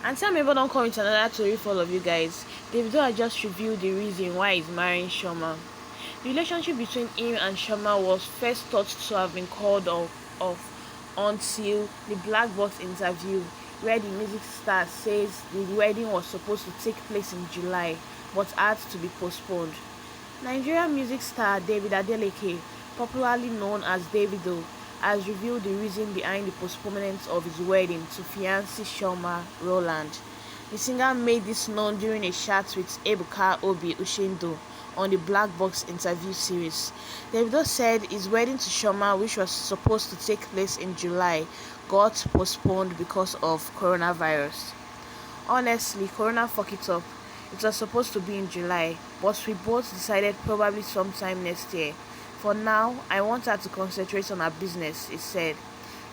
And some people don't come with another story for all of you guys. Davido had just revealed the reason why he's marrying Chioma. The relationship between him and Chioma was first thought to have been called off until the Black Box interview, where the music star says the wedding was supposed to take place in July but had to be postponed. Nigerian music star Adeleke, popularly known as Davido, has revealed the reason behind the postponement of his wedding to fiancée Chioma Rowland. The singer made this known during a chat with Ebuka Obi Ushendo on the Black Box interview series. Davido said his wedding to Chioma, which was supposed to take place in July, got postponed because of coronavirus. Honestly, Corona fucked it up. It was supposed to be in July, but we both decided probably sometime next year. For now, I want her to concentrate on her business, he said.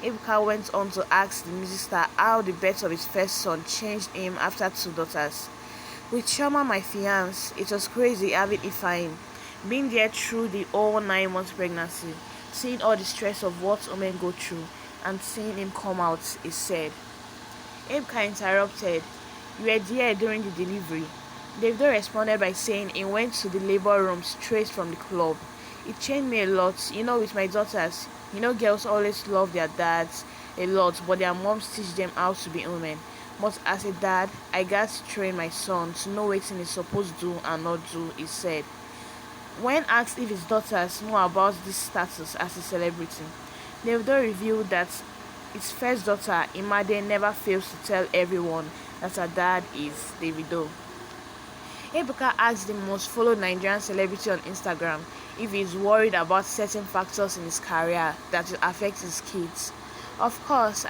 Ebuka went on to ask the music star how the birth of his first son changed him after 2 daughters. With Chioma, my fiancé, it was crazy having Ifeanyi. Being there through the whole 9 months pregnancy, seeing all the stress of what women go through, and seeing him come out, he said. Ebuka interrupted, "You were there during the delivery." Davido responded by saying he went to the labor room straight from the club. "It changed me a lot, with my daughters. Girls always love their dads a lot, but their moms teach them how to be women. But as a dad, I got to train my son to know what he's supposed to do and not do," he said. When asked if his daughters know about this status as a celebrity, Davido revealed that his first daughter, Imade, never fails to tell everyone that her dad is Davido. Ebuka asked the most followed Nigerian celebrity on Instagram if he is worried about certain factors in his career that will affect his kids. Of course,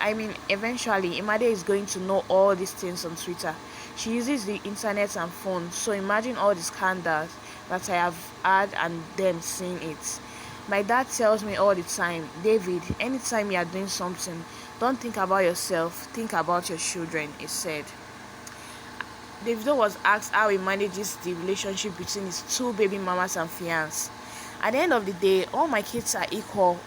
eventually Imade is going to know all these things on Twitter. She uses the internet and phone, so imagine all the scandals that I have had and them seeing it. My dad tells me all the time, "David, anytime you are doing something, don't think about yourself, think about your children," he said. Davido was asked how he manages the relationship between his 2 baby mamas and fiancé. "At the end of the day, all my kids are equal.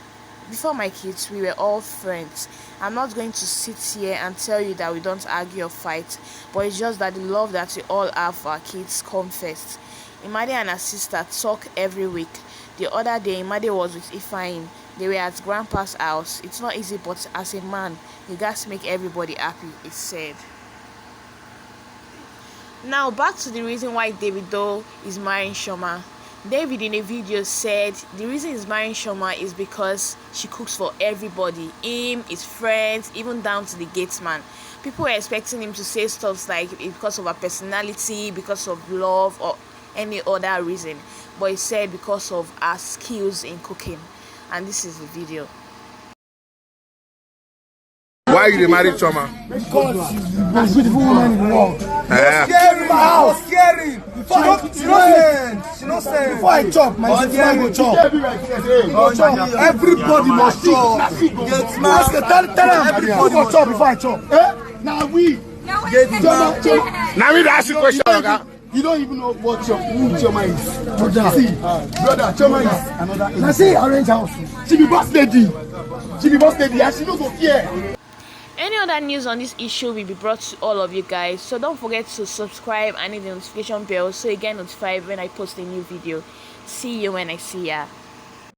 Before my kids, we were all friends. I'm not going to sit here and tell you that we don't argue or fight, but it's just that the love that we all have for our kids comes first." Imade and her sister talk every week. The other day, Imade was with Ifeanyi. They were at Grandpa's house. It's not easy, but as a man, you got to make everybody happy, he said. Now back to the reason why Davido is marrying Chioma. David in a video said the reason he's marrying Chioma is because she cooks for everybody, him, his friends, even down to the gatesman. People were expecting him to say stuff like because of her personality, because of love, or any other reason, but he said because of her skills in cooking. And this is the video. Why you married Chioma? Because she's the most beautiful woman in the world. Scary, man. Scary. She not saying. Before I chop, my sister go chop. Everybody must chop. Tell them everybody must chop before I chop. Now we. Now we ask you a question, okay? You don't even know what Chioma is. Brother, Chioma is another. Now see, arrange house. She be boss lady. And she no go care. Any other news on this issue will be brought to all of you guys, so don't forget to subscribe and hit the notification bell so you get notified when I post a new video. See you when I see ya.